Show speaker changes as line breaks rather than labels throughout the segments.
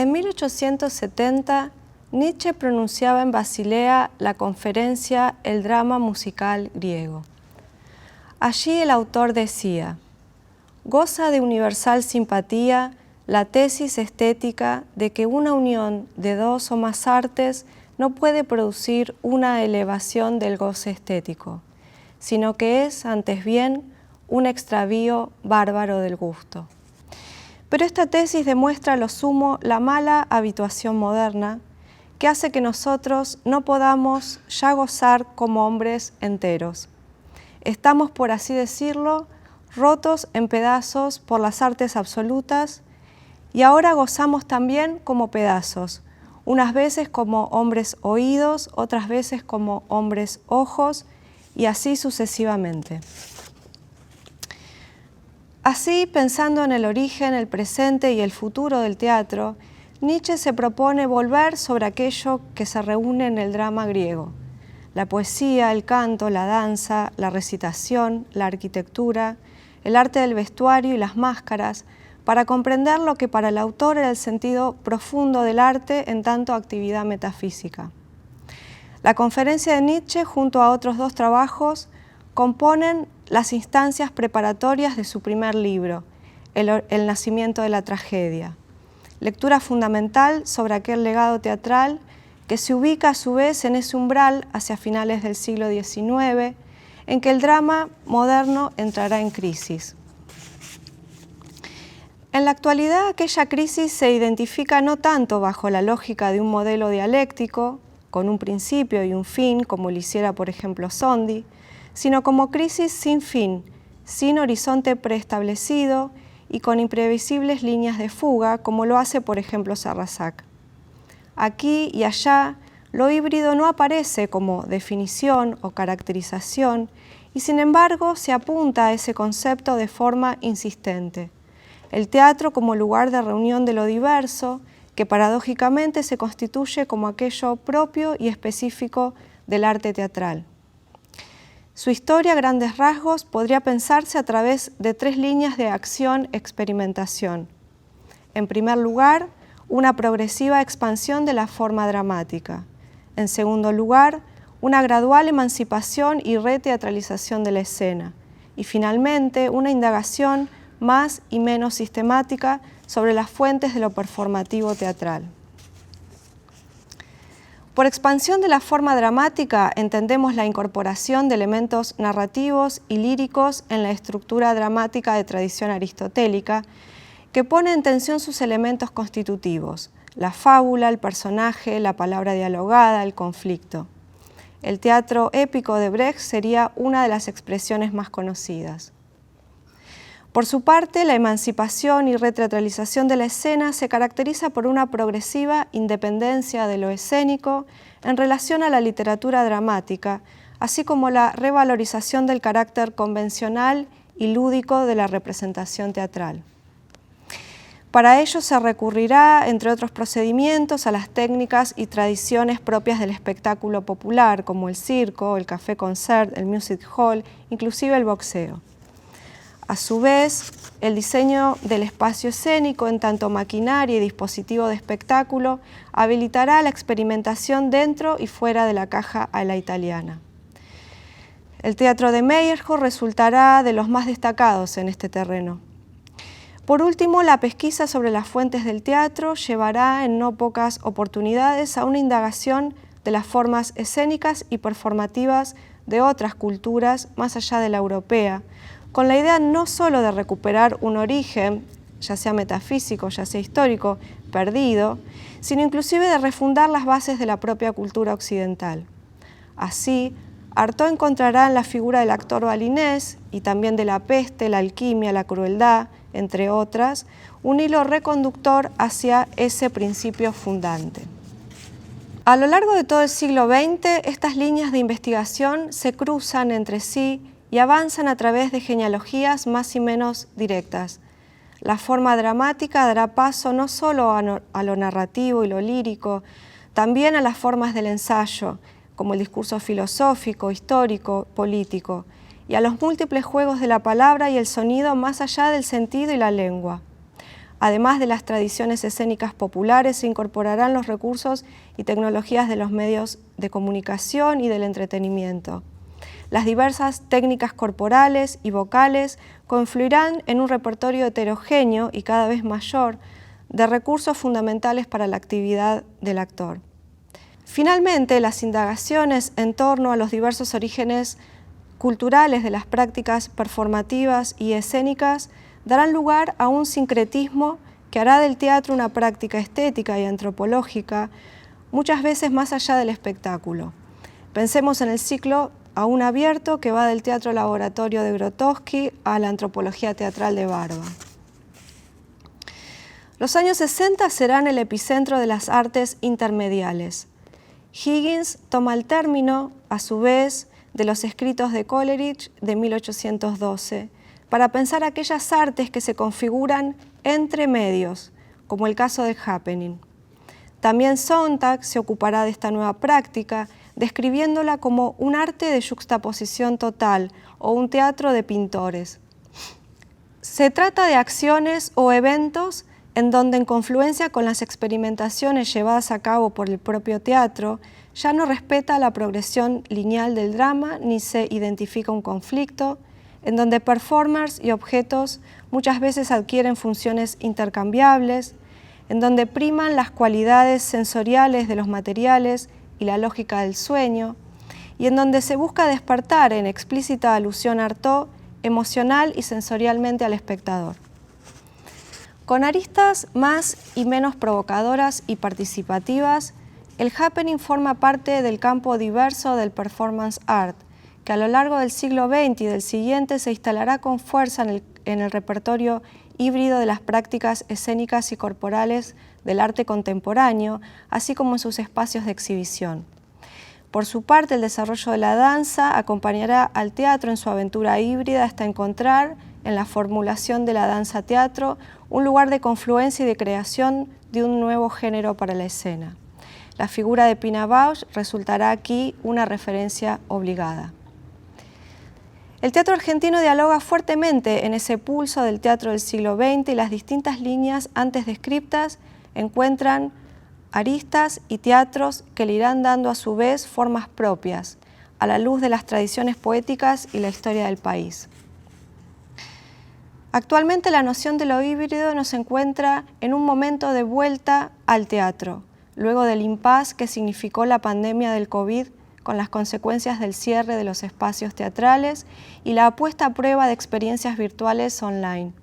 En 1870, Nietzsche pronunciaba en Basilea la conferencia El drama musical griego. Allí el autor decía: goza de universal simpatía la tesis estética de que una unión de dos o más artes no puede producir una elevación del goce estético, sino que es, antes bien, un extravío bárbaro del gusto. Pero esta tesis demuestra a lo sumo la mala habituación moderna que hace que nosotros no podamos ya gozar como hombres enteros. Estamos, por así decirlo, rotos en pedazos por las artes absolutas y ahora gozamos también como pedazos, unas veces como hombres oídos, otras veces como hombres ojos y así sucesivamente. Así, pensando en el origen, el presente y el futuro del teatro, Nietzsche se propone volver sobre aquello que se reúne en el drama griego: la poesía, el canto, la danza, la recitación, la arquitectura, el arte del vestuario y las máscaras, para comprender lo que para el autor era el sentido profundo del arte en tanto actividad metafísica. La conferencia de Nietzsche, junto a otros dos trabajos, componen las instancias preparatorias de su primer libro, El nacimiento de la tragedia, lectura fundamental sobre aquel legado teatral que se ubica a su vez en ese umbral hacia finales del siglo XIX, en que el drama moderno entrará en crisis. En la actualidad, aquella crisis se identifica no tanto bajo la lógica de un modelo dialéctico, con un principio y un fin, como lo hiciera, por ejemplo, Sondi, sino como crisis sin fin, sin horizonte preestablecido y con imprevisibles líneas de fuga, como lo hace, por ejemplo, Sarrasak. Aquí y allá, lo híbrido no aparece como definición o caracterización, y sin embargo se apunta a ese concepto de forma insistente. El teatro como lugar de reunión de lo diverso, que paradójicamente se constituye como aquello propio y específico del arte teatral. Su historia, a grandes rasgos, podría pensarse a través de tres líneas de acción-experimentación. En primer lugar, una progresiva expansión de la forma dramática. En segundo lugar, una gradual emancipación y reteatralización de la escena. Y finalmente, una indagación más y menos sistemática sobre las fuentes de lo performativo teatral. Por expansión de la forma dramática entendemos la incorporación de elementos narrativos y líricos en la estructura dramática de tradición aristotélica, que pone en tensión sus elementos constitutivos: la fábula, el personaje, la palabra dialogada, el conflicto. El teatro épico de Brecht sería una de las expresiones más conocidas. Por su parte, la emancipación y reteatralización de la escena se caracteriza por una progresiva independencia de lo escénico en relación a la literatura dramática, así como la revalorización del carácter convencional y lúdico de la representación teatral. Para ello se recurrirá, entre otros procedimientos, a las técnicas y tradiciones propias del espectáculo popular, como el circo, el café-concert, el music hall, inclusive el boxeo. A su vez, el diseño del espacio escénico, en tanto maquinaria y dispositivo de espectáculo, habilitará la experimentación dentro y fuera de la caja a la italiana. El teatro de Meyerhold resultará de los más destacados en este terreno. Por último, la pesquisa sobre las fuentes del teatro llevará en no pocas oportunidades a una indagación de las formas escénicas y performativas de otras culturas más allá de la europea, con la idea no solo de recuperar un origen, ya sea metafísico, ya sea histórico, perdido, sino inclusive de refundar las bases de la propia cultura occidental. Así, Artaud encontrará en la figura del actor balinés y también de la peste, la alquimia, la crueldad, entre otras, un hilo reconductor hacia ese principio fundante. A lo largo de todo el siglo XX, estas líneas de investigación se cruzan entre sí y avanzan a través de genealogías más y menos directas. La forma dramática dará paso no solo a lo narrativo y lo lírico, también a las formas del ensayo, como el discurso filosófico, histórico, político, y a los múltiples juegos de la palabra y el sonido más allá del sentido y la lengua. Además de las tradiciones escénicas populares, se incorporarán los recursos y tecnologías de los medios de comunicación y del entretenimiento. Las diversas técnicas corporales y vocales confluirán en un repertorio heterogéneo y cada vez mayor de recursos fundamentales para la actividad del actor. Finalmente, las indagaciones en torno a los diversos orígenes culturales de las prácticas performativas y escénicas darán lugar a un sincretismo que hará del teatro una práctica estética y antropológica, muchas veces más allá del espectáculo. Pensemos en el ciclo aún abierto que va del teatro laboratorio de Grotowski a la antropología teatral de Barba. Los años 60 serán el epicentro de las artes intermediales. Higgins toma el término, a su vez, de los escritos de Coleridge de 1812, para pensar aquellas artes que se configuran entre medios, como el caso del happening. También Sontag se ocupará de esta nueva práctica, describiéndola como un arte de yuxtaposición total o un teatro de pintores. Se trata de acciones o eventos en donde, en confluencia con las experimentaciones llevadas a cabo por el propio teatro, ya no respeta la progresión lineal del drama ni se identifica un conflicto, en donde performers y objetos muchas veces adquieren funciones intercambiables, en donde priman las cualidades sensoriales de los materiales y la lógica del sueño, y en donde se busca despertar en explícita alusión a Artaud emocional y sensorialmente al espectador. Con aristas más y menos provocadoras y participativas, el happening forma parte del campo diverso del performance art, que a lo largo del siglo XX y del siguiente se instalará con fuerza en el repertorio híbrido de las prácticas escénicas y corporales del arte contemporáneo, así como en sus espacios de exhibición. Por su parte, el desarrollo de la danza acompañará al teatro en su aventura híbrida hasta encontrar, en la formulación de la danza-teatro, un lugar de confluencia y de creación de un nuevo género para la escena. La figura de Pina Bausch resultará aquí una referencia obligada. El teatro argentino dialoga fuertemente en ese pulso del teatro del siglo XX y las distintas líneas antes descriptas encuentran aristas y teatros que le irán dando a su vez formas propias, a la luz de las tradiciones poéticas y la historia del país. Actualmente la noción de lo híbrido nos encuentra en un momento de vuelta al teatro, luego del impasse que significó la pandemia del COVID con las consecuencias del cierre de los espacios teatrales y la puesta a prueba de experiencias virtuales online.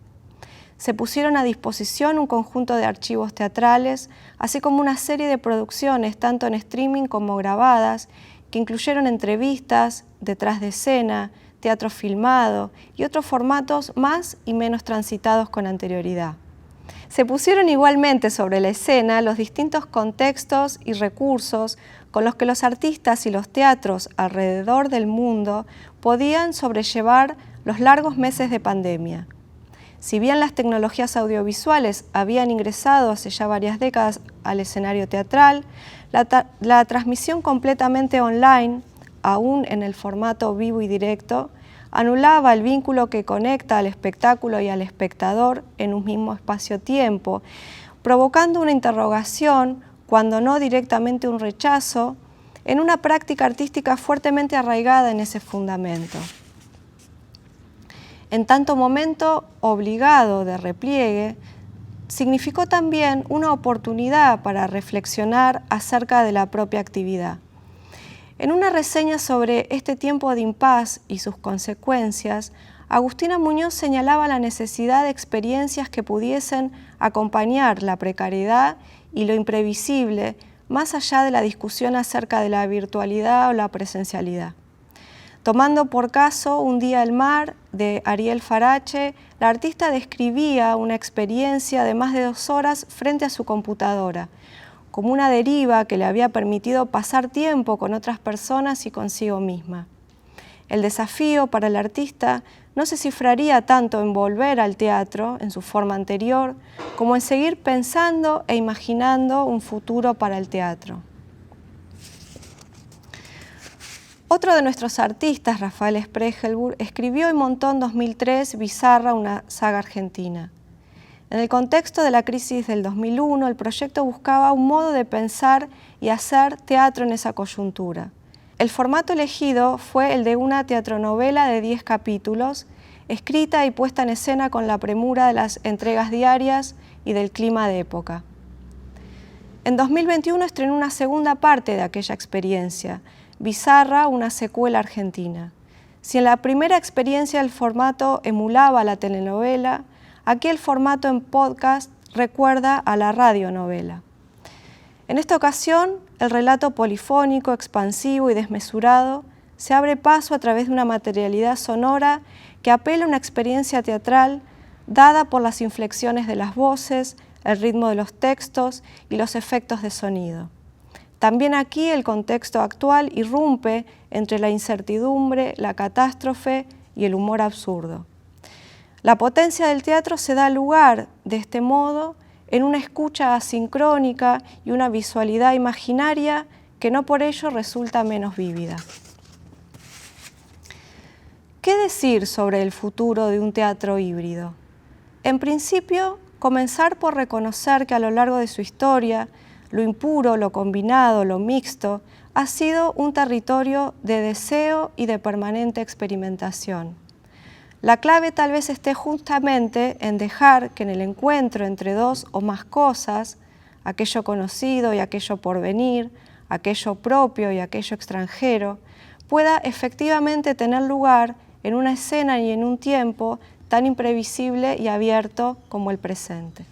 Se pusieron a disposición un conjunto de archivos teatrales, así como una serie de producciones, tanto en streaming como grabadas, que incluyeron entrevistas, detrás de escena, teatro filmado y otros formatos más y menos transitados con anterioridad. Se pusieron igualmente sobre la escena los distintos contextos y recursos con los que los artistas y los teatros alrededor del mundo podían sobrellevar los largos meses de pandemia. Si bien las tecnologías audiovisuales habían ingresado hace ya varias décadas al escenario teatral, la transmisión completamente online, aún en el formato vivo y directo, anulaba el vínculo que conecta al espectáculo y al espectador en un mismo espacio-tiempo, provocando una interrogación, cuando no directamente un rechazo, en una práctica artística fuertemente arraigada en ese fundamento. En tanto momento obligado de repliegue, significó también una oportunidad para reflexionar acerca de la propia actividad. En una reseña sobre este tiempo de impasse y sus consecuencias, Agustina Muñoz señalaba la necesidad de experiencias que pudiesen acompañar la precariedad y lo imprevisible, más allá de la discusión acerca de la virtualidad o la presencialidad. Tomando por caso Un día al mar, de Ariel Farache, la artista describía una experiencia de más de 2 horas frente a su computadora, como una deriva que le había permitido pasar tiempo con otras personas y consigo misma. El desafío para el artista no se cifraría tanto en volver al teatro en su forma anterior, como en seguir pensando e imaginando un futuro para el teatro. Otro de nuestros artistas, Rafael Spregelburg, escribió y montó en 2003 Bizarra, una saga argentina. En el contexto de la crisis del 2001, el proyecto buscaba un modo de pensar y hacer teatro en esa coyuntura. El formato elegido fue el de una teatronovela de 10 capítulos, escrita y puesta en escena con la premura de las entregas diarias y del clima de época. En 2021 estrenó una segunda parte de aquella experiencia, Bizarra, una secuela argentina. Si en la primera experiencia el formato emulaba la telenovela, aquí el formato en podcast recuerda a la radionovela. En esta ocasión, el relato polifónico, expansivo y desmesurado se abre paso a través de una materialidad sonora que apela a una experiencia teatral dada por las inflexiones de las voces, el ritmo de los textos y los efectos de sonido. También aquí el contexto actual irrumpe entre la incertidumbre, la catástrofe y el humor absurdo. La potencia del teatro se da lugar, de este modo, en una escucha asincrónica y una visualidad imaginaria que no por ello resulta menos vívida. ¿Qué decir sobre el futuro de un teatro híbrido? En principio, comenzar por reconocer que a lo largo de su historia, lo impuro, lo combinado, lo mixto, ha sido un territorio de deseo y de permanente experimentación. La clave tal vez esté justamente en dejar que en el encuentro entre dos o más cosas, aquello conocido y aquello por venir, aquello propio y aquello extranjero, pueda efectivamente tener lugar en una escena y en un tiempo tan imprevisible y abierto como el presente.